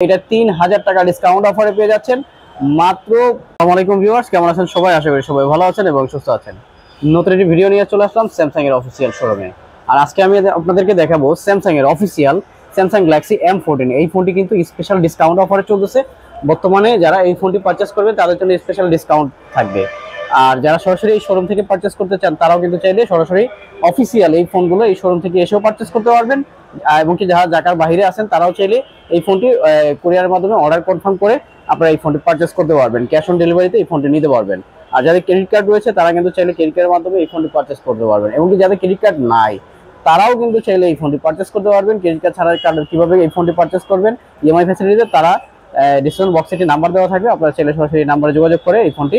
এটা 3000 টাকা ডিসকাউন্ট অফারে পেয়ে যাচ্ছেন মাত্র। আসসালামু আলাইকুম ভিউয়ার্স, কেমন আছেন সবাই? আশা করি সবাই ভালো আছেন এবং সুস্থ আছেন। নতুন একটি ভিডিও নিয়ে চলে আসলাম স্যামসাং এর অফিসিয়াল শোরুমে। আর আজকে আমি আপনাদেরকে দেখাবো স্যামসাং এর অফিসিয়াল স্যামসাং গ্যালাক্সি M14। এই ফোনটি কিন্তু স্পেশাল ডিসকাউন্ট অফারে চলতেছে। বর্তমানে যারা এই ফোনটি পারচেস করবে তাদের জন্য স্পেশাল ডিসকাউন্ট থাকবে। আর যারা সরাসরি এই শোরুম থেকে পারচেস করতে চান তারাও কিন্তু চাইলে সরাসরি অফিসিয়াল এই ফোনগুলো এই শোরুম থেকে এসেও পারচেস করতে পারবেন। এবং কি যারা ঢাকার বাইরে আছেন তারাও চাইলে এই ফোনটি কুরিয়ারের মাধ্যমে অর্ডার কনফার্ম করে আপনারা এই ফোনটি পারচেস করতে পারবেন। ক্যাশ অন ডেলিভারিতে এই ফোনটি নিতে পারবেন। আর যাদের ক্রেডিট কার্ড রয়েছে তারা কিন্তু চাইলে ক্রেডিট কার্ডের মাধ্যমে এই ফোনটি পারচেস করতে পারবেন। এবং কি যাদের ক্রেডিট কার্ড নাই তারাও কিন্তু চাইলে এই ফোনটি পারচেস করতে পারবেন। ক্রেডিট কার্ড ছাড়া কিভাবে এই ফোনটি পারচেস করবেন ইএমআই ফ্যাসিলিটিতে তারা ডিসক্রিপশন বক্সে একটি নাম্বার দেওয়া থাকবে, আপনারা চাইলে সরাসরি নাম্বারে যোগাযোগ করে এই ফোনটি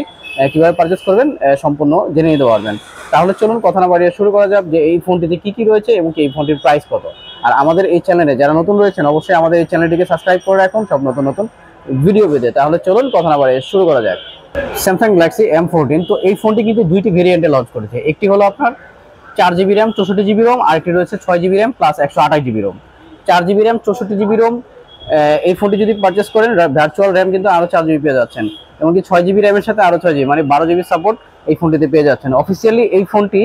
কিভাবে পারচেস করবেন সম্পূর্ণ জেনে নিতে পারবেন। তাহলে চলুন কথা না বাড়িয়ে শুরু করা যাক যে এই ফোনটিতে কি কি রয়েছে এবং এই ফোনটির প্রাইস কত। আর আমাদের এই চ্যানেলে যারা নতুন রয়েছেন অবশ্যই আমাদের এই চ্যানেলটিকে সাবস্ক্রাইব করে রাখুন সব নতুন নতুন ভিডিও পেতে। তাহলে চলুন কথা না বাড়িয়ে শুরু করা যাক। স্যামসাং গ্যালাক্সি M14, তো এই ফোনটি কিন্তু দুইটি ভেরিয়েন্টে লঞ্চ করেছে। একটি হলো আপনার 4GB র্যাম 64GB রোম, আরেকটি রয়েছে 6GB RAM plus 128GB ROM. 4GB RAM 64GB ROM এই ফোনটি যদি পারচেস করেন ভার্চুয়াল র্যাম কিন্তু আরো 4GB পেয়ে যাচ্ছেন। এমনকি 6GB র্যামের সাথে আরো 6GB মানে 12GB সাপোর্ট এই ফোনটিতে পেয়ে যাচ্ছেন। অফিসিয়ালি এই ফোনটি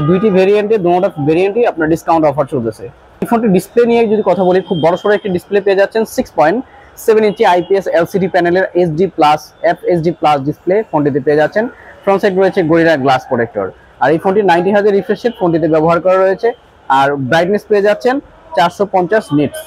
দুইটি ভেরিয়েন্টে দুটো ভেরিয়েন্টই আপনার ডিসকাউন্ট অফার চলতেছে। এই ফোনটি ডিসপ্লে নিয়ে যদি কথা বলি, খুব বড় সড়ো একটি ডিসপ্লে পেয়ে যাচ্ছেন। 6.7 ইঞ্চি IPS LCD প্যানেলের FHD+ ডিসপ্লে ফোনটিতে পেয়ে যাচ্ছেন। ফ্রন্ট সাইড রয়েছে গরিলা গ্লাস প্রোটেক্টর। আর এই ফোনটি 90Hz রিফ্রেশ রেট ফোনটিতে ব্যবহার করা রয়েছে। আর ব্রাইটনেস পেয়ে যাচ্ছেন 450 নিটস।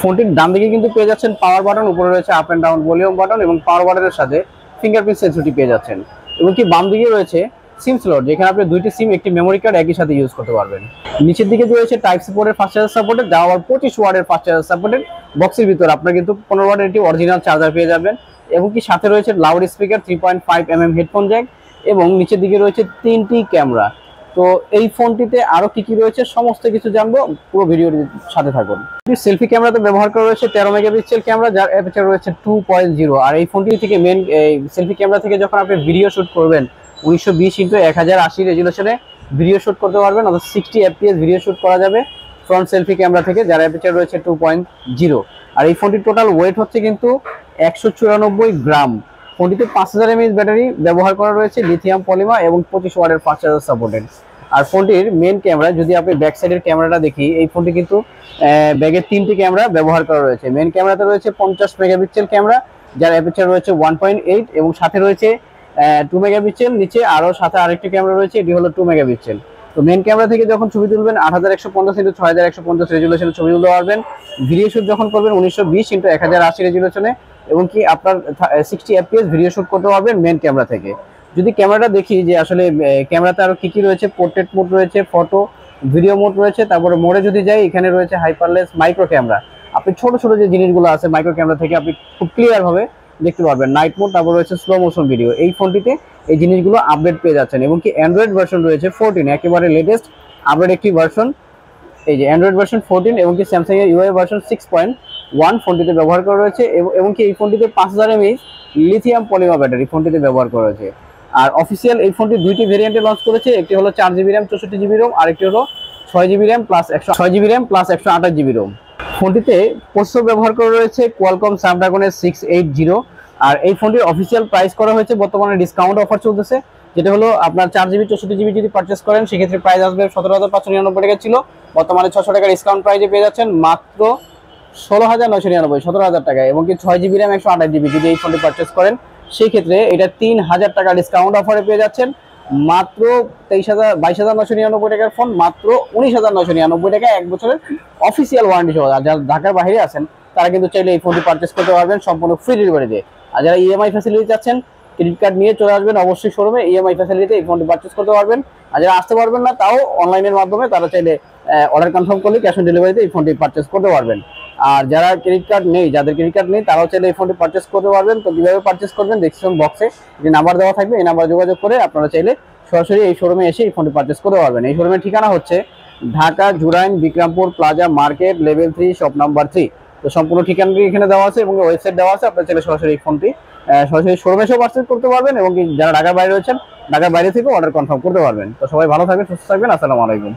ফোনটির ডান দিকে কিন্তু পেয়ে যাচ্ছেন পাওয়ার বাটন, উপরে রয়েছে up and down volume button এবং পাওয়ার বাটনের সাথে ফিঙ্গারপ্রিন্ট সেন্সরটি পেয়ে যাচ্ছেন। এবং কি বাম দিকে রয়েছে সিম স্লট, যেখানে আপনি দুইটি সিম একটি মেমোরি কার্ড একই সাথে ইউজ করতে পারবেন। নিচের দিকে রয়েছে টাইপ সি পোর্টের ফাস্ট চার্জার সাপোর্টেড, যা আবার 25 ওয়াটের ফাস্ট চার্জার সাপোর্টেড। বক্সের ভিতরে আপনার কিন্তু 15 ওয়াটের একটি অরিজিনাল চার্জার পেয়ে যাবেন। এবং কি সাথে রয়েছে loud speaker, 3.5mm headphone Jack এবং নিচের দিকে রয়েছে 3টি ক্যামেরা। তো এই ফোনটিতে আরো কি কি রয়েছে সমস্ত কিছু জানবো, পুরো ভিডিওর সাথে থাকুন। সেলফি ক্যামেরাতে ব্যবহার করা রয়েছে 13 মেগাপিক্সেল ক্যামেরা, যার অ্যাপারচার রয়েছে 2.0। আর এই ফোনটি থেকে মেন সেলফি ক্যামেরা থেকে যখন আপনি ভিডিও শুট করবেন 1920x1080 রেজুলেশনে ভিডিও শুট করতে পারবেন, অর্থাৎ 60 fps ভিডিও শুট করা যাবে ফ্রন্ট সেলফি ক্যামেরা থেকে, যার অ্যাপারচার রয়েছে 2.0। আর এই ফোনটির টোটাল ওয়েট হচ্ছে কিন্তু 194 গ্রাম। ফোনটিতে 5000 mAh ব্যাটারি ব্যবহার করা রয়েছে, লিথিয়াম পলিমার এবং 25 ওয়াটের ফাস্ট চার্জার সাপোর্টেড। আর ফোনটির মেন ক্যামেরা যদি আপনি ব্যাক সাইডের ক্যামেরাটা দেখি, এই ফোনটি কিন্তু ব্যাগের 3টি ক্যামেরা ব্যবহার করা রয়েছে। মেন ক্যামেরাতে রয়েছে 50 মেগাপিক্সেল ক্যামেরা, যার অ্যাপারচার রয়েছে 1.8 এবং সাথে রয়েছে 2 মেগাপিক্সেল। নিচে আরো সাথে আরেকটি ক্যামেরা রয়েছে, এটি হলো 2 মেগাপিক্সেল। তো মেন ক্যামেরা থেকে যখন ছবি তুলবেন 8150x6150 রেজুলেশনে ছবি তুলতে পারবেন। ভিডিও শুট যখন করবেন 1920x1080 রেজুলেশনে এবং কি আপনার 60 fps ভিডিও শুট করতে পারবেন মেন ক্যামেরা থেকে। যদি ক্যামেরাটা দেখি যে আসলে ক্যামেরাতে আরো কি কি রয়েছে, পোর্ট্রেট মোড রয়েছে, ফটো ভিডিও মোড রয়েছে, তারপরে মোডে যদি যাই এখানে রয়েছে হাইপারলেস মাইক্রো ক্যামেরা। আপনি ছোট ছোট যে জিনিসগুলো আছে মাইক্রো ক্যামেরা থেকে আপনি খুব ক্লিয়ার ভাবে দেখতে পারবেন। নাইট মোড, তারপর রয়েছে স্লো মোশন ভিডিও। এই ফোনটিতে এই জিনিসগুলো আপডেট পেয়ে যাচ্ছেন। এবং কি অ্যান্ড্রয়েড ভার্সন রয়েছে 14, একেবারে লেটেস্ট আপডেট একটি ভার্সন। এই যে অ্যান্ড্রয়েড ভার্সন 14 এবং কি স্যামসাং এর UI ভার্সন 6.1 ফোনটিতে ব্যবহার করা রয়েছে। এবং কি এই ফোনটিতে 5000 mAh লিথিয়াম পলিমার ব্যাটারি ফোনটিতে ব্যবহার করা রয়েছে। আর অফিসিয়াল এই ফোনটি দুইটি ভেরিয়েন্টে লঞ্চ করেছে, একটি হলো 4GB র্যাম 64GB রোম, আরেকটি হলো 6GB RAM plus 128GB ROM. ফোনটিতে প্রসেসর ব্যবহার করা রয়েছে কোয়ালকম স্ন্যাপড্রাগনের 680। আর এই ফোনটির অফিসিয়াল প্রাইস করা হয়েছে বর্তমানে ডিসকাউন্ট অফার চলতেছে, যেটা হলো আপনার 4GB 64GB যদি পারচেস করেন সেক্ষেত্রে প্রাইস আসবে 17,599 টাকা ছিল, বর্তমানে 600 টাকা ডিসকাউন্ট প্রাইসে পেয়ে যাচ্ছেন মাত্র 16,999 17,000 টাকায়। এবং কি 6GB র্যাম 128GB যদি এই ফোনটি পারচেস করেন সেই ক্ষেত্রে এটা 3000 টাকা ডিসকাউন্ট অফারে পেয়ে যাচ্ছেন মাত্র 22,999 টাকার ফোন মাত্র 19,999 টাকা, 1 বছরের অফিসিয়াল ওয়ারেন্টি সহ। আর যারা ঢাকার বাইরে আছেন তারা কিন্তু চাইলে এই ফোনটি পারচেস করতে পারবেন সম্পূর্ণ ফ্রি ডেলিভারিতে। আর যারা ইএমআই ফ্যাসিলিটি চাচ্ছেন ক্রেডিট কার্ড নিয়ে চলে আসবেন অবশ্যই শোরুমে, ইএমআই ফ্যাসিলিটিতে এই ফোনটি পারচেস করতে পারবেন। আর যারা আসতে পারবেন না তাও অনলাইনের মাধ্যমে তারা চাইলে অর্ডার কনফার্ম করলে ক্যাশ অন ডেলিভারিতে এই ফোনটি পারচেস করতে পারবেন। আর যারা ক্রেডিট কার্ড নেই, যাদের ক্রেডিট কার্ড নেই তারাও চাইলে এই ফোনটি পারচেস করতে পারবেন। তো কিভাবে পারচেস করবেন ডেসক্রিপশন বক্সে যে নাম্বার দেওয়া থাকবে এই নাম্বারে যোগাযোগ করে আপনারা চাইলে সরাসরি এই শোরুমে এসে এই ফোনটি পারচেস করতে পারবেন। এই শোরুমের ঠিকানা হচ্ছে Dhaka Jurain Bikrampur plaza market level 3 shop number 3। তো সম্পূর্ণ ঠিকানাটি এখানে দেওয়া আছে এবং ওয়েবসাইট দেওয়া আছে, আপনারা চাইলে সরাসরি এই ফোনটি সরাসরি শোরুমে এসেও পারচেস করতে পারবেন এবং যারা ঢাকার বাইরে রয়েছেন ঢাকার বাইরে থেকেও অর্ডার কনফার্ম করতে পারবেন। তো সবাই ভালো থাকবেন, সুস্থ থাকবেন, আসসালামু আলাইকুম।